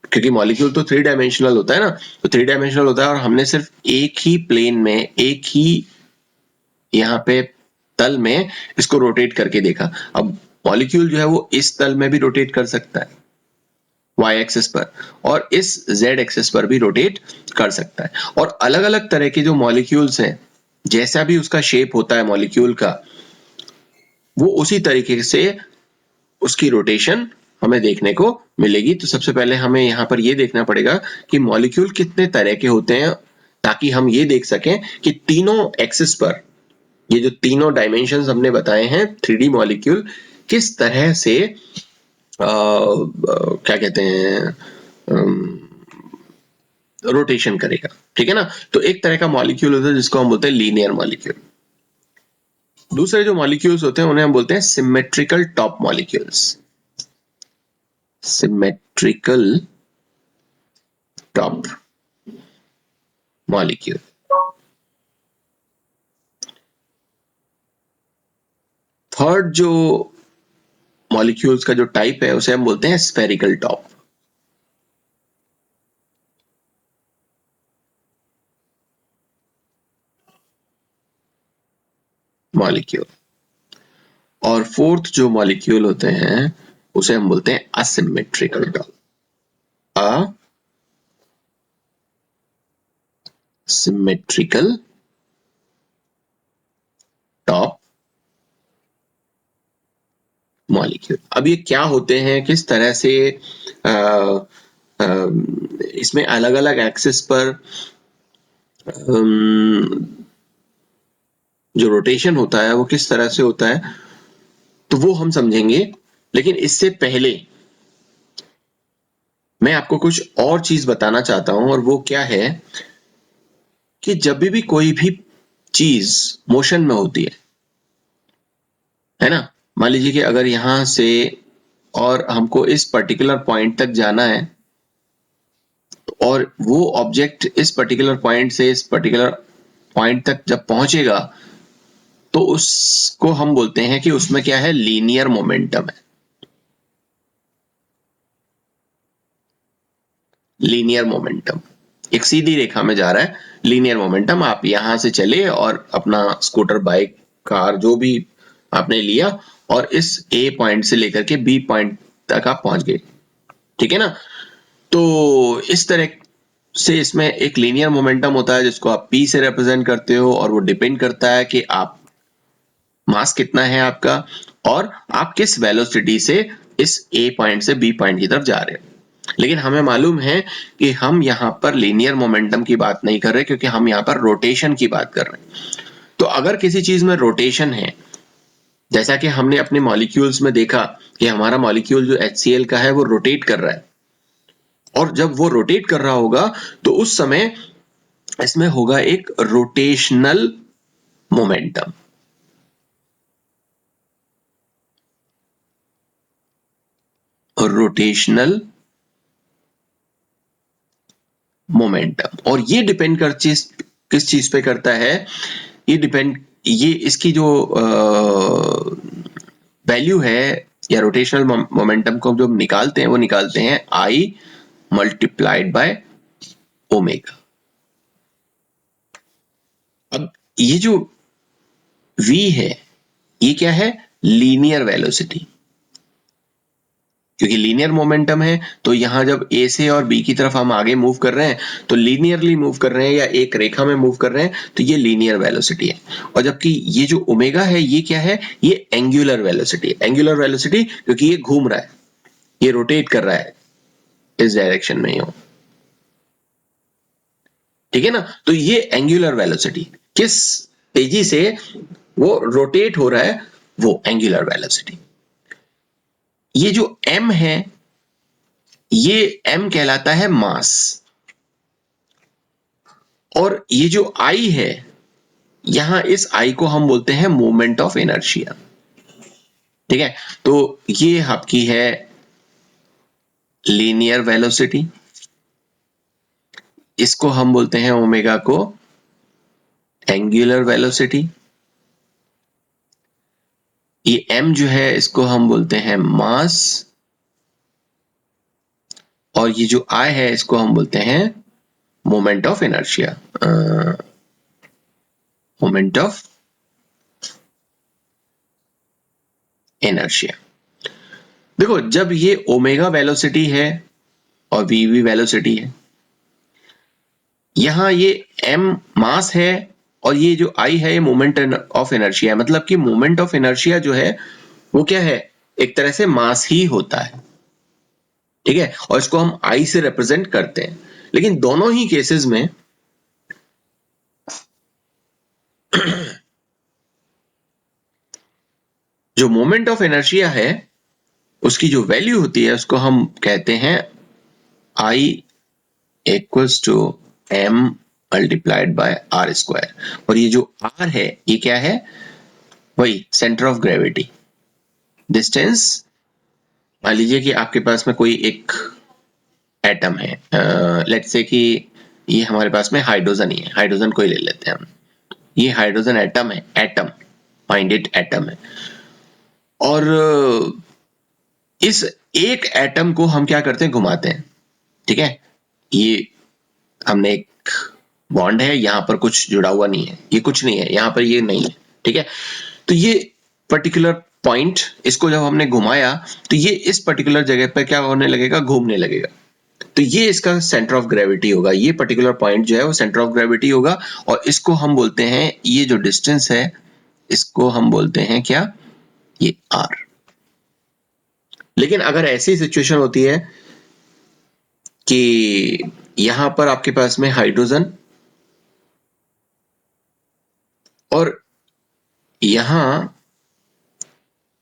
क्योंकि मॉलिक्यूल तो 3 डायमेंशनल होता है ना, तो 3 डायमेंशनल होता है और हमने सिर्फ एक ही प्लेन में, एक ही यहाँ पे तल में इसको रोटेट करके देखा। अब मॉलिक्यूल जो है वो इस तल में भी रोटेट कर सकता है y एक्सिस पर, और इस z एक्सिस पर भी रोटेट कर सकता है। और अलग अलग तरह के जो मॉलिक्यूल्स हैं, जैसा भी उसका शेप होता है मॉलिक्यूल का, वो उसी तरीके से उसकी रोटेशन हमें देखने को मिलेगी। तो सबसे पहले हमें यहाँ पर ये देखना पड़ेगा कि मॉलिक्यूल कितने तरह के होते हैं, ताकि हम ये देख सकें कि तीनों एक्सिस पर, ये जो तीनों डायमेंशंस हमने बताए हैं, 3D मॉलिक्यूल किस तरह से क्या कहते हैं, रोटेशन करेगा। ठीक है ना। तो एक तरह का मॉलिक्यूल होता है जिसको हम बोलते हैं लीनियर मॉलिक्यूल। दूसरे जो मॉलिक्यूल्स होते हैं उन्हें हम बोलते हैं symmetrical top molecules. Symmetrical top molecule. Third जो मॉलिक्यूल्स का जो टाइप है उसे हम बोलते हैं स्फेरिकल टॉप मॉलिक्यूल। और फोर्थ जो मॉलिक्यूल होते हैं उसे हम बोलते हैं asymmetrical top, asymmetrical top molecule. अब ये क्या होते हैं, किस तरह से इसमें अलग अलग एक्सिस पर जो रोटेशन होता है वो किस तरह से होता है, तो वो हम समझेंगे। लेकिन इससे पहले मैं आपको कुछ और चीज बताना चाहता हूं, और वो क्या है कि जब भी कोई भी चीज मोशन में होती है ना, मान लीजिए कि अगर यहां से और हमको इस पर्टिकुलर पॉइंट तक जाना है, और वो ऑब्जेक्ट इस पर्टिकुलर पॉइंट से इस पर्टिकुलर पॉइंट तक जब पहुंचेगा, तो उसको हम बोलते हैं कि उसमें क्या है, लीनियर मोमेंटम है। लीनियर मोमेंटम एक सीधी रेखा में जा रहा है, लीनियर मोमेंटम। आप यहां से चले और अपना स्कूटर, बाइक, कार, जो भी आपने लिया, और इस ए पॉइंट से लेकर के बी पॉइंट तक आप पहुंच गए। ठीक है ना। तो इस तरह से इसमें एक लीनियर मोमेंटम होता है जिसको आप P से रिप्रेजेंट करते हो, और वो डिपेंड करता है कि आप मास कितना है आपका, और आप किस वेलोसिटी से इस ए पॉइंट से बी पॉइंट की तरफ जा रहे हो। लेकिन हमें मालूम है कि हम यहाँ पर लीनियर मोमेंटम की बात नहीं कर रहे, क्योंकि हम यहाँ पर रोटेशन की बात कर रहे हैं। तो अगर किसी चीज में रोटेशन है, जैसा कि हमने अपने मॉलिक्यूल्स में देखा कि हमारा मॉलिक्यूल जो HCl का है वो रोटेट कर रहा है, और जब वो रोटेट कर रहा होगा तो उस समय इसमें होगा एक रोटेशनल मोमेंटम। रोटेशनल मोमेंटम, और ये डिपेंड कर किस चीज पे करता है, ये इसकी जो वैल्यू है, या रोटेशनल मोमेंटम को जो निकालते हैं वो निकालते हैं I मल्टीप्लाइड बाय ओमेगा। अब ये जो v है, ये क्या है, लीनियर वेलोसिटी। क्योंकि लीनियर मोमेंटम है, तो यहां जब A से और B की तरफ हम आगे मूव कर रहे हैं, तो लीनियरली मूव कर रहे हैं या एक रेखा में मूव कर रहे हैं, तो ये लीनियर वेलोसिटी है। और जबकि ये जो ओमेगा है, ये क्या है, ये एंगुलर वेलोसिटी है। एंगुलर वेलोसिटी क्योंकि ये घूम रहा है, ये रोटेट कर रहा है इस डायरेक्शन में हो। ठीक है ना। तो ये एंगुलर वेलोसिटी, किस तेजी से वो रोटेट हो रहा है, वो एंगुलर वेलोसिटी। ये जो m है, ये m कहलाता है मास। और ये जो आई है, यहां इस आई को हम बोलते हैं मोमेंट ऑफ इनर्शिया। ठीक है, तो ये आपकी है लीनियर वेलोसिटी, इसको हम बोलते हैं ओमेगा को एंगुलर वेलोसिटी। ये m जो है इसको हम बोलते हैं मास, और ये जो I है इसको हम बोलते हैं moment of inertia, moment of inertia. देखो, जब ये ओमेगा वेलोसिटी है और v भी वेलोसिटी है, यहां ये m मास है और ये जो I है ये मोमेंट ऑफ इनर्शिया है। मतलब कि मोमेंट ऑफ इनर्शिया जो है वो क्या है, एक तरह से मास ही होता है। ठीक है, और इसको हम I से रिप्रेजेंट करते हैं। लेकिन दोनों ही केसेस में जो मोमेंट ऑफ इनर्शिया है उसकी जो वैल्यू होती है उसको हम कहते हैं I equals to m multiplied by r square. और ये जो r है ये क्या है, वही सेंटर ऑफ ग्रेविटी। डिस्टेंस, मान लीजिए कि आपके पास में कोई एक एटम है, लेट्स से कि ये हमारे पास में हाइड्रोजन ही है, हाइड्रोजन को ही ले लेते हैं हम। ये हाइड्रोजन एटम है, एटम माइंडेड एटम है, और इस एक एटम को हम क्या करते हैं, घुमाते हैं। ठीक है, ये हमने एक बॉन्ड है, यहां पर कुछ जुड़ा हुआ नहीं है, ये कुछ नहीं है, यहां पर ये नहीं है। ठीक है, तो ये पर्टिकुलर पॉइंट, इसको जब हमने घुमाया तो ये इस पर्टिकुलर जगह पर क्या होने लगेगा, घूमने लगेगा। तो ये इसका सेंटर ऑफ ग्रेविटी होगा, ये पर्टिकुलर पॉइंट जो है वो सेंटर ऑफ ग्रेविटी होगा, और इसको हम बोलते हैं, ये जो डिस्टेंस है इसको हम बोलते हैं क्या, ये r। लेकिन अगर ऐसी सिचुएशन होती है कि यहां पर आपके पास में हाइड्रोजन और यहां,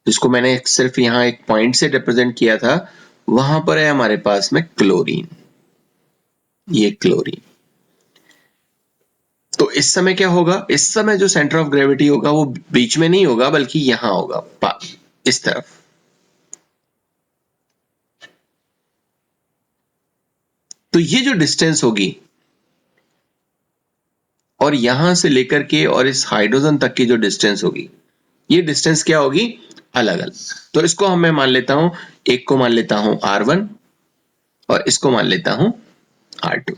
जिसको मैंने सिर्फ यहां एक पॉइंट से रिप्रेजेंट किया था, वहां पर है हमारे पास में क्लोरीन, ये क्लोरीन। तो इस समय क्या होगा, इस समय जो सेंटर ऑफ ग्रेविटी होगा वो बीच में नहीं होगा बल्कि यहां होगा, इस तरफ। तो ये जो डिस्टेंस होगी और यहां से लेकर के और इस हाइड्रोजन तक की जो डिस्टेंस होगी, ये डिस्टेंस क्या होगी, अलग अलग। तो इसको हम मैं मान लेता हूं, एक को मान लेता हूं r1 और इसको मान लेता हूं r2।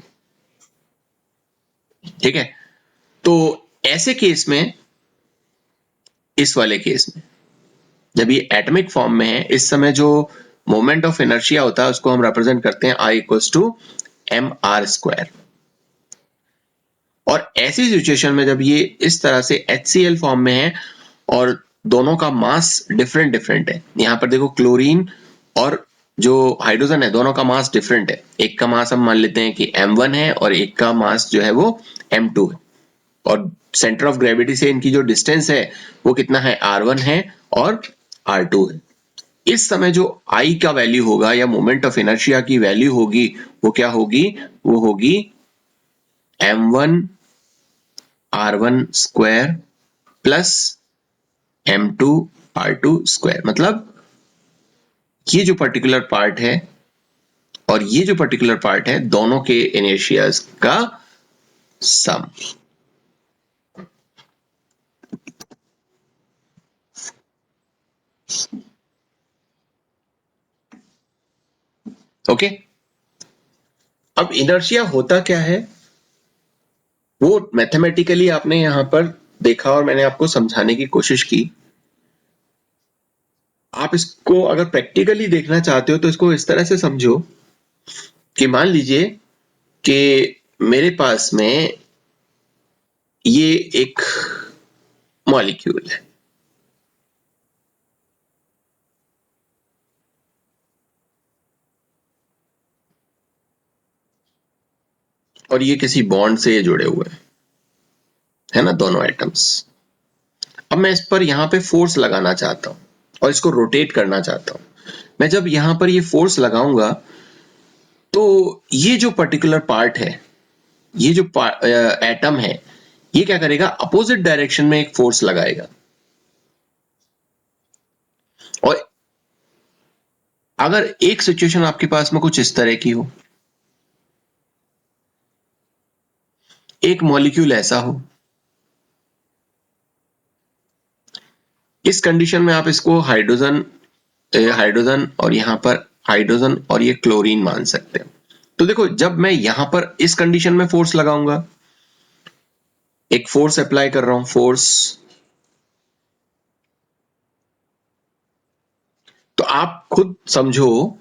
ठीक है, तो ऐसे केस में, इस वाले केस में जब ये एटॉमिक फॉर्म में है, इस समय जो मोमेंट ऑफ इनर्शिया होता है उसको हम रिप्रेजेंट करते हैं I equals to mr square. और ऐसी सिचुएशन में जब ये इस तरह से HCl फॉर्म में है और दोनों का मास डिफरेंट डिफरेंट है, यहां पर देखो क्लोरीन और जो हाइड्रोजन है दोनों का मास डिफरेंट है। एक का मास हम मान लेते हैं कि m1 है और एक का मास जो है वो m2 है, और सेंटर ऑफ ग्रेविटी से इनकी जो डिस्टेंस है वो कितना है, r1 है और r2 है। इस समय जो I का वैल्यू होगा या मोमेंट ऑफ इनर्शिया की वैल्यू होगी वो क्या होगी, वो होगी m1 r1 square plus m2 r2 square. मतलब ये जो पर्टिकुलर पार्ट है और ये जो पर्टिकुलर पार्ट है, दोनों के इनर्शियाज का सम। ओके, अब इनर्शिया होता क्या है वो मैथमेटिकली आपने यहां पर देखा और मैंने आपको समझाने की कोशिश की। आप इसको अगर प्रैक्टिकली देखना चाहते हो तो इसको इस तरह से समझो कि मान लीजिए कि मेरे पास में ये एक मॉलिक्यूल है, और ये किसी बॉन्ड से ये जुड़े हुए हैं, है ना, दोनों एटम्स। अब मैं इस पर यहां पे फोर्स लगाना चाहता हूं और इसको रोटेट करना चाहता हूं। मैं जब यहां पर ये फोर्स लगाऊंगा तो ये जो पर्टिकुलर पार्ट है ये जो एटम है ये क्या करेगा, अपोजिट डायरेक्शन में एक फोर्स लगाएगा। और अगर एक सिचुएशन आपके पास में कुछ इस तरह की हो, एक मॉलिक्यूल ऐसा हो, इस कंडीशन में आप इसको हाइड्रोजन हाइड्रोजन और यहां पर हाइड्रोजन और ये क्लोरीन मान सकते हैं। तो देखो जब मैं यहां पर इस कंडीशन में फोर्स लगाऊंगा, एक फोर्स अप्लाई कर रहा हूं, फोर्स, तो आप खुद समझो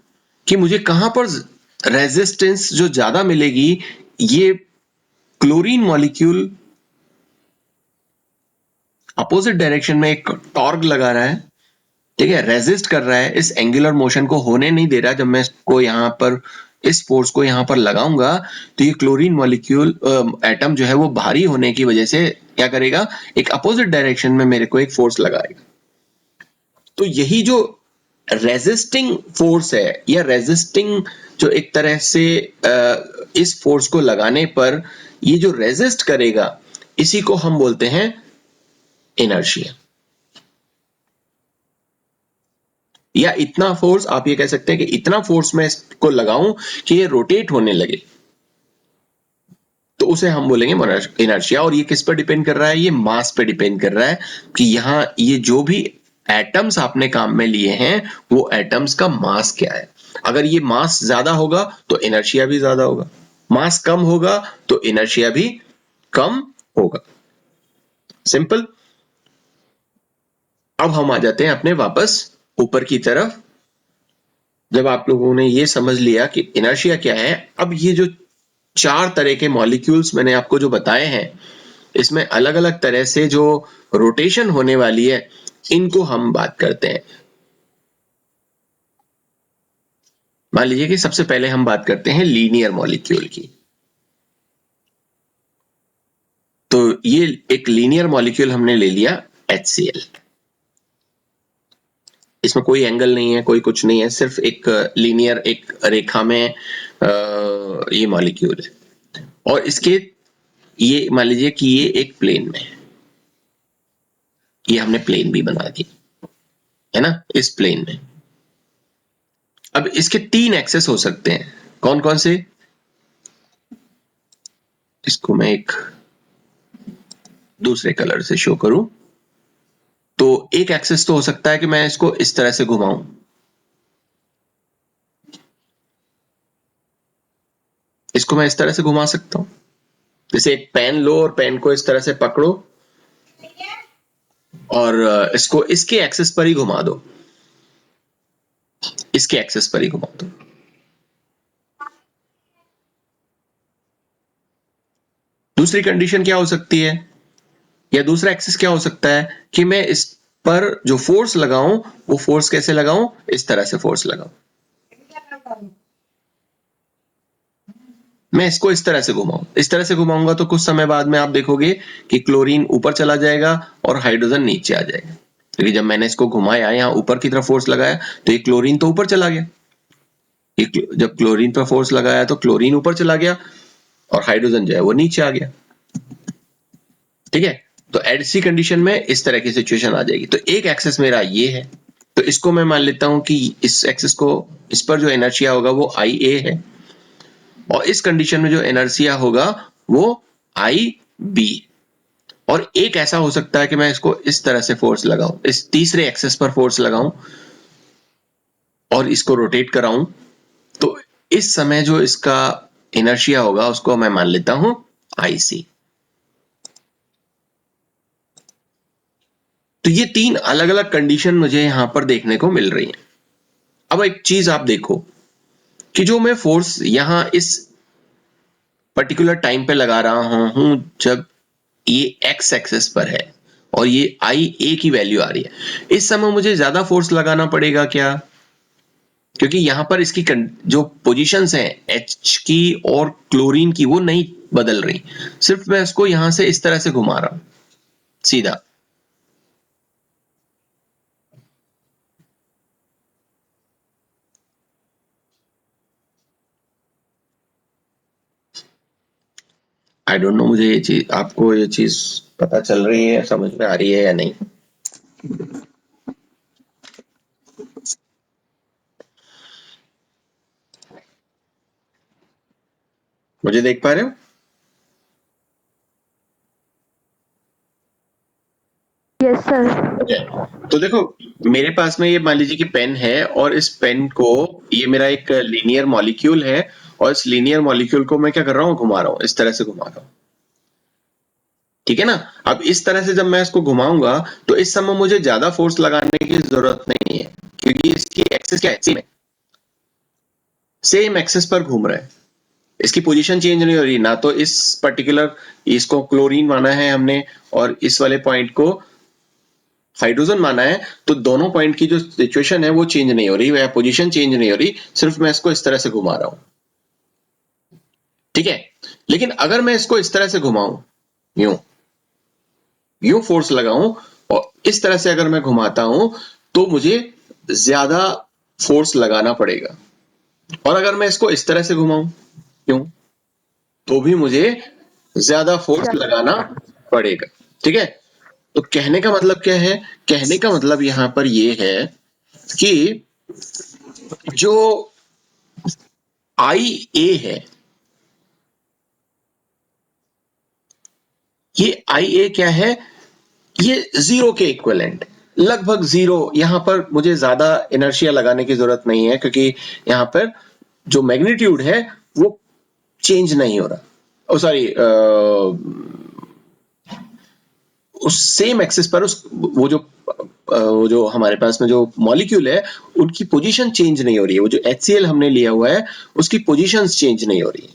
कि मुझे कहां पर रेजिस्टेंस जो ज्यादा मिलेगी। ये क्लोरीन मॉलिक्यूल अपोजिट डायरेक्शन में एक टॉर्क लगा रहा है, ठीक है, रेजिस्ट कर रहा है, इस एंगुलर मोशन को होने नहीं दे रहा। जब मैं इसको यहां पर इस फोर्स को यहां पर लगाऊंगा तो ये क्लोरीन मॉलिक्यूल एटम जो है वो भारी होने की वजह से क्या करेगा, एक अपोजिट डायरेक्शन में मेरे को एक फोर्स लगाएगा। तो यही जो रेजिस्टिंग फोर्स है या रेजिस्टिंग जो एक तरह से इस फोर्स को लगाने पर ये जो रेजिस्ट करेगा, इसी को हम बोलते हैं इनर्शिया। या इतना फोर्स, आप ये कह सकते हैं कि इतना फोर्स मैं इसको लगाऊं कि ये रोटेट होने लगे, तो उसे हम बोलेंगे इनर्शिया। और ये किस पर डिपेंड कर रहा है, ये मास पे डिपेंड कर रहा है कि यहां ये जो भी एटम्स आपने काम में लिए हैं वो एटम्स का मास क्या है। अगर ये मास ज्यादा होगा तो इनर्शिया भी ज्यादा होगा, मास कम होगा तो इनर्शिया भी कम होगा। सिंपल। अब हम आ जाते हैं अपने वापस ऊपर की तरफ। जब आप लोगों ने ये समझ लिया कि इनर्शिया क्या है, अब ये जो चार तरह के मॉलिक्यूल्स मैंने आपको जो बताए हैं, इसमें अलग अलग तरह से जो रोटेशन होने वाली है, इनको हम बात करते हैं। मान लीजिए कि सबसे पहले हम बात करते हैं लीनियर मॉलिक्यूल की। तो ये एक लीनियर मॉलिक्यूल हमने ले लिया HCl। इसमें कोई एंगल नहीं है, कोई कुछ नहीं है, सिर्फ एक लीनियर एक रेखा में ये मॉलिक्यूल है। और इसके ये मान लीजिए कि ये एक प्लेन में है, ये हमने प्लेन भी बना दिया है ना, इस प्लेन में। अब इसके तीन एक्सेस हो सकते हैं, कौन कौन से, इसको मैं एक दूसरे कलर से शो करूं। तो एक एक्सेस तो हो सकता है कि मैं इसको इस तरह से घुमाऊं, इसको मैं इस तरह से घुमा सकता हूं। जैसे एक पेन लो और पेन को इस तरह से पकड़ो और इसको इसके एक्सेस पर ही घुमा दो, इसके एक्सेस पर ही घुमा दो। दूसरी कंडीशन क्या हो सकती है, या दूसरा एक्सेस क्या हो सकता है कि मैं इस पर जो फोर्स लगाऊं वो फोर्स कैसे लगाऊं, इस तरह से फोर्स लगाऊं। मैं इसको इस तरह से घुमाऊं, इस तरह से घुमाऊंगा तो कुछ समय बाद में आप देखोगे कि क्लोरीन ऊपर चला जाएगा और हाइड्रोजन नीचे आ जाएगा। क्योंकि जब मैंने इसको घुमाया, यहां ऊपर की तरफ फोर्स लगाया, तो ये क्लोरीन तो ऊपर चला गया। जब क्लोरीन पर फोर्स लगाया तो क्लोरीन ऊपर चला गया और हाइड्रोजन जो है वो नीचे आ गया। ठीक है, तो ऐसी कंडीशन में इस तरह की सिचुएशन आ जाएगी। तो एक एक्सेस मेरा ये है, तो इसको मैं मान लेता हूं कि इस एक्सेस को, इस पर जो इनर्शिया होगा वो IA है, और इस कंडीशन में जो इनर्शिया होगा वो IB। और एक ऐसा हो सकता है कि मैं इसको इस तरह से फोर्स लगाऊं, इस तीसरे एक्सेस पर फोर्स लगाऊं और इसको रोटेट कराऊं, तो इस समय जो इसका इनर्शिया होगा उसको मैं मान लेता हूं IC। तो ये तीन अलग अलग कंडीशन मुझे यहां पर देखने को मिल रही है। अब एक चीज आप देखो कि जो मैं फोर्स यहां इस पर्टिकुलर टाइम पे लगा रहा हूं, जब ये एक्स एक्सेस पर है और ये IA की वैल्यू आ रही है, इस समय मुझे ज्यादा फोर्स लगाना पड़ेगा क्या, क्योंकि यहां पर इसकी जो पोजीशंस हैं H की और क्लोरीन की वो नहीं बदल रही, सिर्फ मैं इसको यहां से इस तरह से घुमा रहा हूं सीधा। आई डोंट नो, मुझे ये चीज, आपको ये चीज पता चल रही है, समझ में आ रही है या नहीं? मुझे देख पा रहे हो? Yes sir. ओके, तो देखो मेरे पास में ये मान लीजिए कि पेन है, और इस पेन को, ये मेरा एक लीनियर मॉलिक्यूल है, और इस लीनियर मॉलिक्यूल को मैं क्या कर रहा हूँ, घुमा रहा हूँ, इस तरह से घुमा रहा हूँ, ठीक है ना? अब इस तरह से जब मैं इसको घुमाऊंगा तो इस समय मुझे ज्यादा फोर्स लगाने की जरूरत नहीं है, क्योंकि इसकी एक्सिस क्या है, सेम एक्सिस पर घूम रहा है, इसकी पोजीशन चेंज नहीं हो रही ना, तो इस पर्टिकुलर, इसको क्लोरीन माना है हमने और इस वाले पॉइंट को हाइड्रोजन माना है, तो दोनों पॉइंट की जो सिचुएशन है वो चेंज नहीं हो रही, या पोजीशन चेंज नहीं हो रही, सिर्फ मैं इसको इस तरह से घुमा रहा हूं, ठीक है? लेकिन अगर मैं इसको इस तरह से घुमाऊं, यूं यूं फोर्स लगाऊं, और इस तरह से अगर मैं घुमाता हूं, तो मुझे ज्यादा फोर्स लगाना पड़ेगा, और अगर मैं इसको इस तरह से घुमाऊं, क्यों, तो भी मुझे ज्यादा फोर्स लगाना पड़ेगा, ठीक है? तो कहने का मतलब क्या है? कहने का मतलब यहां पर ये है कि जो आई ए है, ये आई ए क्या है, ये जीरो के इक्विवेलेंट, लगभग जीरो। यहां पर मुझे ज्यादा इनर्शिया लगाने की जरूरत नहीं है, क्योंकि यहां पर जो मैग्नीट्यूड है वो चेंज नहीं हो रहा, सॉरी, उस सेम एक्सिस पर, उस वो जो हमारे पास में जो मॉलिक्यूल है, उनकी पोजीशन चेंज नहीं हो रही है, वो जो HCl हमने लिया हुआ है उसकी पोजीशंस चेंज नहीं हो रही है,